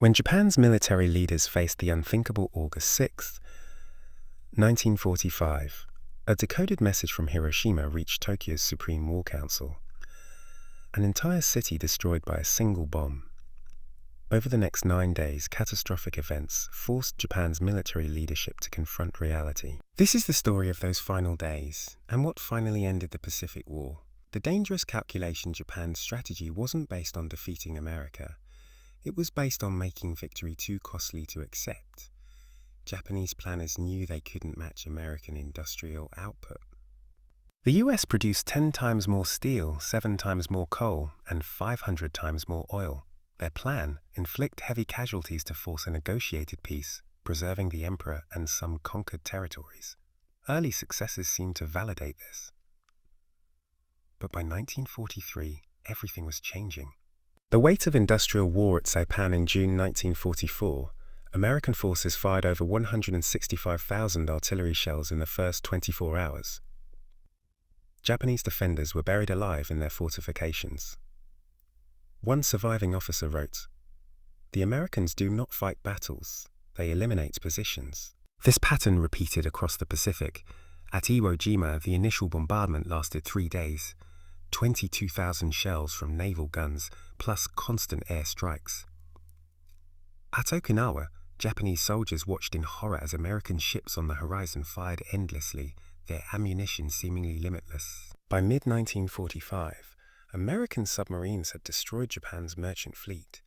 When Japan's military leaders faced the unthinkable August 6, 1945, a decoded message from Hiroshima reached Tokyo's Supreme War Council. An entire city destroyed by a single bomb. Over the next 9 days, catastrophic events forced Japan's military leadership to confront reality. This is the story of those final days, and what finally ended the Pacific War. The dangerous calculation Japan's strategy wasn't based on defeating America. It was based on making victory too costly to accept. Japanese planners knew they couldn't match American industrial output. The US produced 10 times more steel, 7 times more coal, and 500 times more oil. Their plan: inflict heavy casualties to force a negotiated peace, preserving the emperor and some conquered territories. Early successes seemed to validate this. But by 1943, everything was changing. The weight of industrial war at Saipan in June 1944, American forces fired over 165,000 artillery shells in the first 24 hours. Japanese defenders were buried alive in their fortifications. One surviving officer wrote, "The Americans do not fight battles, they eliminate positions." This pattern repeated across the Pacific. At Iwo Jima, the initial bombardment lasted 3 days. 22,000 shells from naval guns, plus constant air strikes. At Okinawa, Japanese soldiers watched in horror as American ships on the horizon fired endlessly, their ammunition seemingly limitless. By mid-1945, American submarines had destroyed Japan's merchant fleet.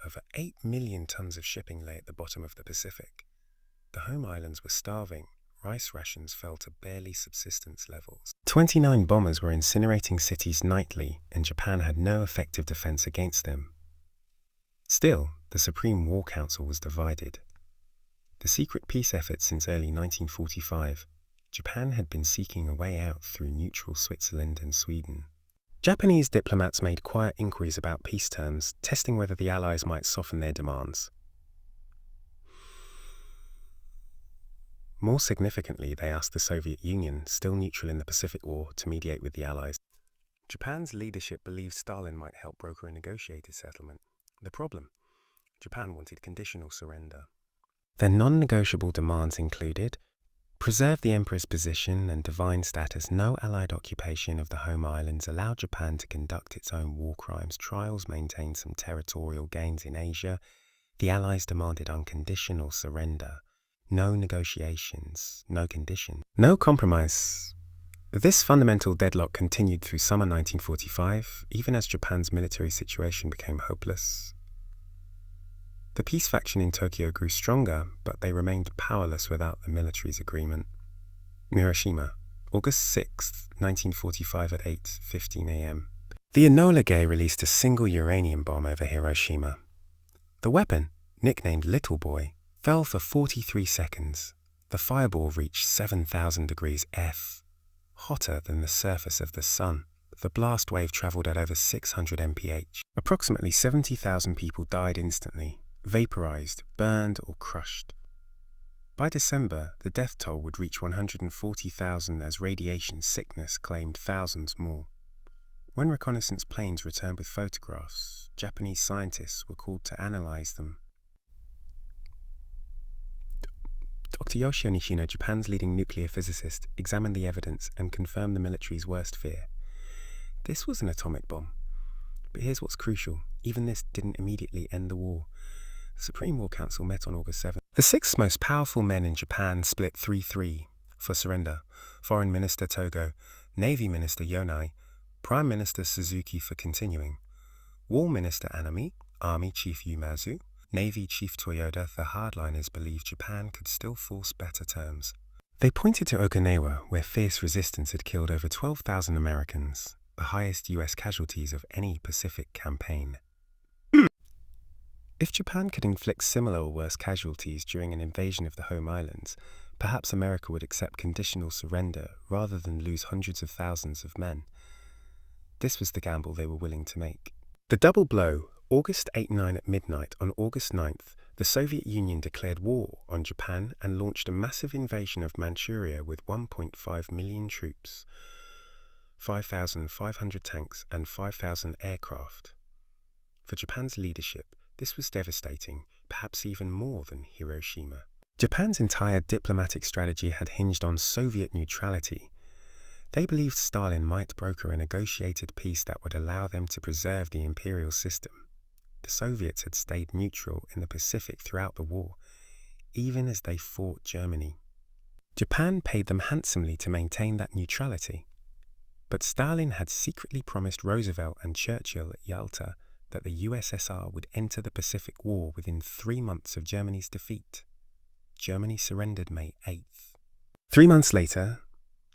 Over 8 million tons of shipping lay at the bottom of the Pacific. The home islands were starving. Rice rations fell to barely subsistence levels. 29 bombers were incinerating cities nightly, and Japan had no effective defense against them. Still, the Supreme War Council was divided. The secret peace effort since early 1945, Japan had been seeking a way out through neutral Switzerland and Sweden. Japanese diplomats made quiet inquiries about peace terms, testing whether the Allies might soften their demands. More significantly, they asked the Soviet Union, still neutral in the Pacific War, to mediate with the Allies. Japan's leadership believed Stalin might help broker a negotiated settlement. The problem: Japan wanted conditional surrender. Their non-negotiable demands included: preserve the emperor's position and divine status, no Allied occupation of the home islands, allow Japan to conduct its own war crimes trials, maintain some territorial gains in Asia. The Allies demanded unconditional surrender. No negotiations, no condition, no compromise. This fundamental deadlock continued through summer 1945, even as Japan's military situation became hopeless. The peace faction in Tokyo grew stronger, but they remained powerless without the military's agreement. Hiroshima, August 6, 1945 at 8:15 a.m. The Enola Gay released a single uranium bomb over Hiroshima. The weapon, nicknamed Little Boy, fell for 43 seconds. The fireball reached 7,000 degrees F, hotter than the surface of the sun. The blast wave traveled at over 600 mph. Approximately 70,000 people died instantly, vaporized, burned, or crushed. By December, the death toll would reach 140,000 as radiation sickness claimed thousands more. When reconnaissance planes returned with photographs, Japanese scientists were called to analyze them. Dr. Yoshio Nishino, Japan's leading nuclear physicist, examined the evidence and confirmed the military's worst fear. This was an atomic bomb. But here's what's crucial: even this didn't immediately end the war. The Supreme War Council met on August 7th. The 6 most powerful men in Japan split 3-3 for surrender: Foreign Minister Togo, Navy Minister Yonai, Prime Minister Suzuki for continuing, War Minister Anami, Army Chief Umazu, Navy Chief Toyoda. The hardliners believed Japan could still force better terms. They pointed to Okinawa, where fierce resistance had killed over 12,000 Americans, the highest US casualties of any Pacific campaign. If Japan could inflict similar or worse casualties during an invasion of the home islands, perhaps America would accept conditional surrender rather than lose hundreds of thousands of men. This was the gamble they were willing to make. The double blow: August 8-9 at midnight. On August 9th, the Soviet Union declared war on Japan and launched a massive invasion of Manchuria with 1.5 million troops, 5,500 tanks, and 5,000 aircraft. For Japan's leadership, This was devastating, perhaps even more than Hiroshima. Japan's entire diplomatic strategy had hinged on Soviet neutrality. They believed Stalin might broker a negotiated peace that would allow them to preserve the imperial system. The Soviets had stayed neutral in the Pacific throughout the war, even as they fought Germany. Japan paid them handsomely to maintain that neutrality. But Stalin had secretly promised Roosevelt and Churchill at Yalta that the USSR would enter the Pacific War within 3 months of Germany's defeat. Germany surrendered May 8th. 3 months later,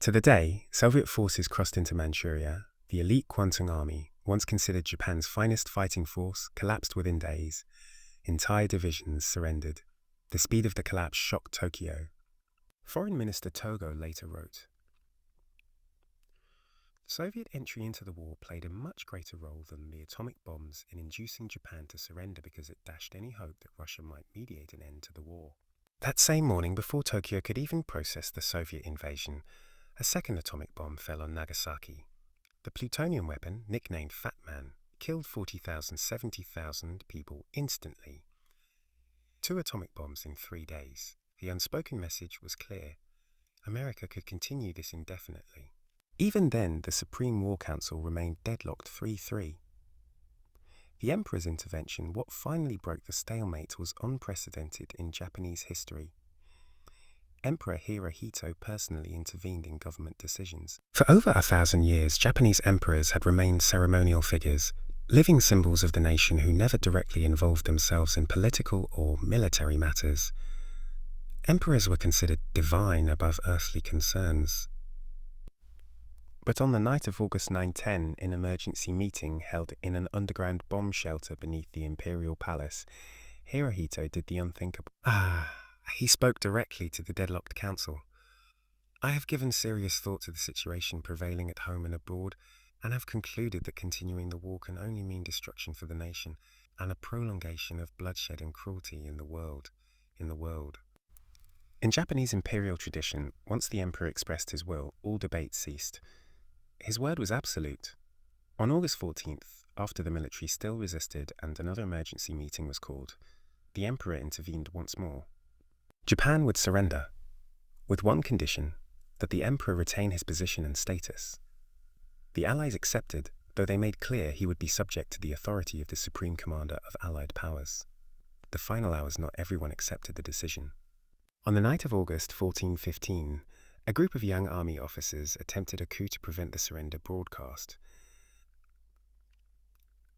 to the day, Soviet forces crossed into Manchuria. The elite Kwantung Army, once considered Japan's finest fighting force, collapsed within days. Entire divisions surrendered. The speed of the collapse shocked Tokyo. Foreign Minister Togo later wrote, Soviet entry into the war played a much greater role than the atomic bombs in inducing Japan to surrender because it dashed any hope that Russia might mediate an end to the war. That same morning, before Tokyo could even process the Soviet invasion, a second atomic bomb fell on Nagasaki. The plutonium weapon, nicknamed Fat Man, killed 70,000 people instantly. 2 atomic bombs in 3 days. The unspoken message was clear. America could continue this indefinitely. Even then, the Supreme War Council remained deadlocked 3-3. The Emperor's intervention, what finally broke the stalemate, was unprecedented in Japanese history. Emperor Hirohito personally intervened in government decisions. For over 1,000 years, Japanese emperors had remained ceremonial figures, living symbols of the nation who never directly involved themselves in political or military matters. Emperors were considered divine above earthly concerns. But on the night of August 9/10, an emergency meeting held in an underground bomb shelter beneath the imperial palace, Hirohito did the unthinkable. He spoke directly to the deadlocked council. I have given serious thought to the situation prevailing at home and abroad, and have concluded that continuing the war can only mean destruction for the nation and a prolongation of bloodshed and cruelty in the world. In Japanese imperial tradition, once the emperor expressed his will, all debate ceased. His word was absolute. On August 14th, after the military still resisted and another emergency meeting was called, the emperor intervened once more. Japan would surrender, with one condition, that the emperor retain his position and status. The Allies accepted, though they made clear he would be subject to the authority of the supreme commander of Allied powers. The final hours, not everyone accepted the decision. On the night of August 1415, a group of young army officers attempted a coup to prevent the surrender broadcast.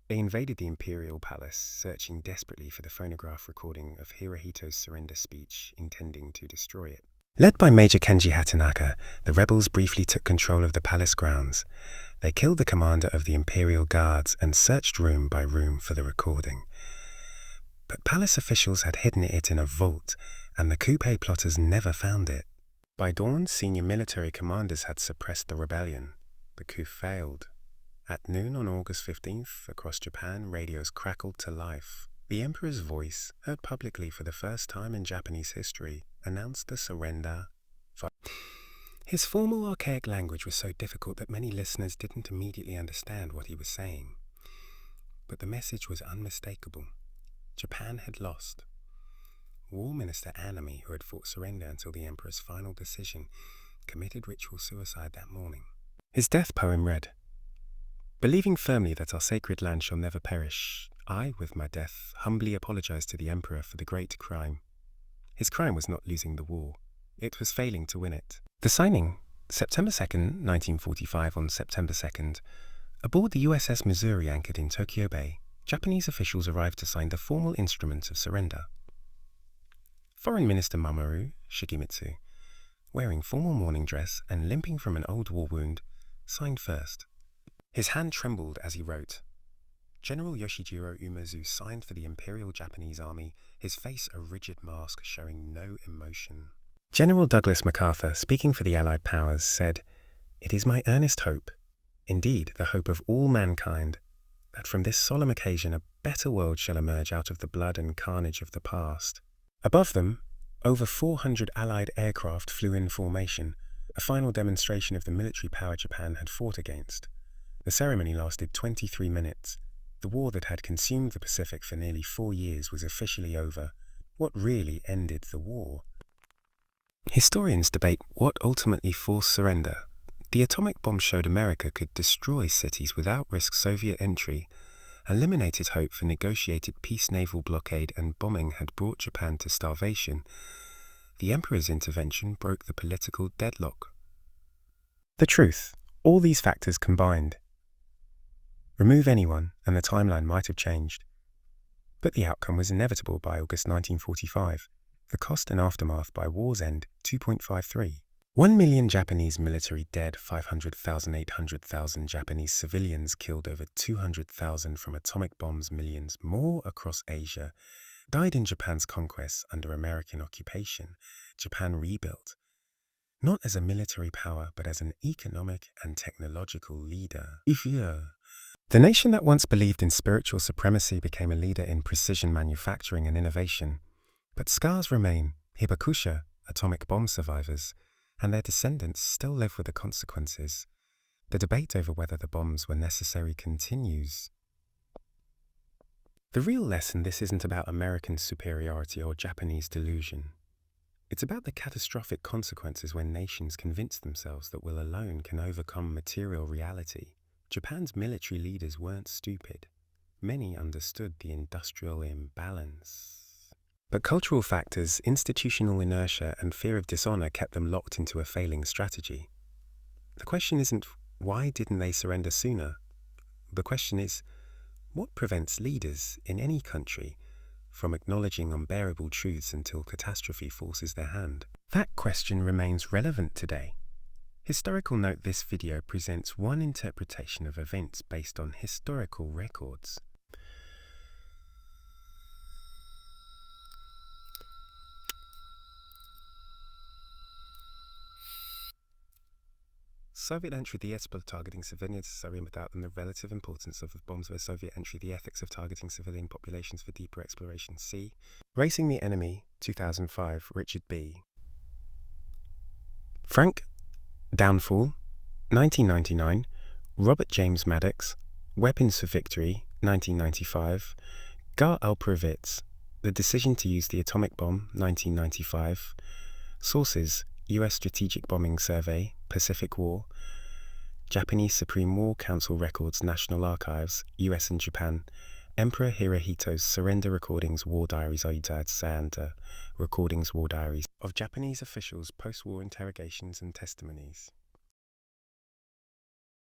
They invaded the imperial palace, searching desperately for the phonograph recording of Hirohito's surrender speech, intending to destroy it. Led by Major Kenji Hatanaka, the rebels briefly took control of the palace grounds. They killed the commander of the imperial guards and searched room by room for the recording. But palace officials had hidden it in a vault, and the coup plotters never found it. By dawn, senior military commanders had suppressed the rebellion. The coup failed. At noon on August 15th, across Japan, radios crackled to life. The emperor's voice, heard publicly for the first time in Japanese history, announced the surrender. His formal, archaic language was so difficult that many listeners didn't immediately understand what he was saying. But the message was unmistakable. Japan had lost. War Minister Anami, who had fought surrender until the emperor's final decision, committed ritual suicide that morning. His death poem read, Believing firmly that our sacred land shall never perish, I, with my death, humbly apologize to the emperor for the great crime. His crime was not losing the war. It was failing to win it. The signing, September 2nd, 1945 on September 2nd, aboard the USS Missouri anchored in Tokyo Bay, Japanese officials arrived to sign the formal instrument of surrender. Foreign Minister Mamoru Shigemitsu, wearing formal morning dress and limping from an old war wound, signed first. His hand trembled as he wrote. General Yoshijiro Umezu signed for the Imperial Japanese Army, his face a rigid mask showing no emotion. General Douglas MacArthur, speaking for the Allied powers, said, It is my earnest hope, indeed the hope of all mankind, that from this solemn occasion a better world shall emerge out of the blood and carnage of the past. Above them, over 400 Allied aircraft flew in formation, a final demonstration of the military power Japan had fought against. The ceremony lasted 23 minutes. The war that had consumed the Pacific for nearly 4 years was officially over. What really ended the war? Historians debate what ultimately forced surrender. The atomic bomb showed America could destroy cities without risk Soviet entry, eliminated hope for negotiated peace. Naval blockade and bombing had brought Japan to starvation. The emperor's intervention broke the political deadlock. The truth, all these factors combined. Remove anyone and the timeline might have changed. But the outcome was inevitable by August 1945. The cost and aftermath by war's end, 2.53. 1 million Japanese military dead, 500,000, 800,000 Japanese civilians killed, over 200,000 from atomic bombs, millions more across Asia died in Japan's conquests under American occupation. Japan rebuilt, not as a military power, but as an economic and technological leader. The nation that once believed in spiritual supremacy became a leader in precision manufacturing and innovation. But scars remain. Hibakusha, atomic bomb survivors, and their descendants still live with the consequences. The debate over whether the bombs were necessary continues. The real lesson: this isn't about American superiority or Japanese delusion. It's about the catastrophic consequences when nations convince themselves that will alone can overcome material reality. Japan's military leaders weren't stupid. Many understood the industrial imbalance. But cultural factors, institutional inertia, and fear of dishonor kept them locked into a failing strategy. The question isn't, why didn't they surrender sooner? The question is, what prevents leaders in any country from acknowledging unbearable truths until catastrophe forces their hand? That question remains relevant today. Historical note: this video presents one interpretation of events based on historical records. Soviet entry, the ethics of targeting civilians, without them, the relative importance of the bombs of Soviet entry, the ethics of targeting civilian populations for deeper exploration. C. Racing the Enemy, 2005, Richard B. Frank, Downfall, 1999, Robert James Maddox, Weapons for Victory, 1995, Gar Alperovitz, The Decision to Use the Atomic Bomb, 1995, Sources: U.S. Strategic Bombing Survey, Pacific War, Japanese Supreme War Council Records, National Archives, U.S. and Japan, Emperor Hirohito's Surrender Recordings, War Diaries, Oidad Sanda Recordings, War Diaries of Japanese officials, post-war interrogations and testimonies.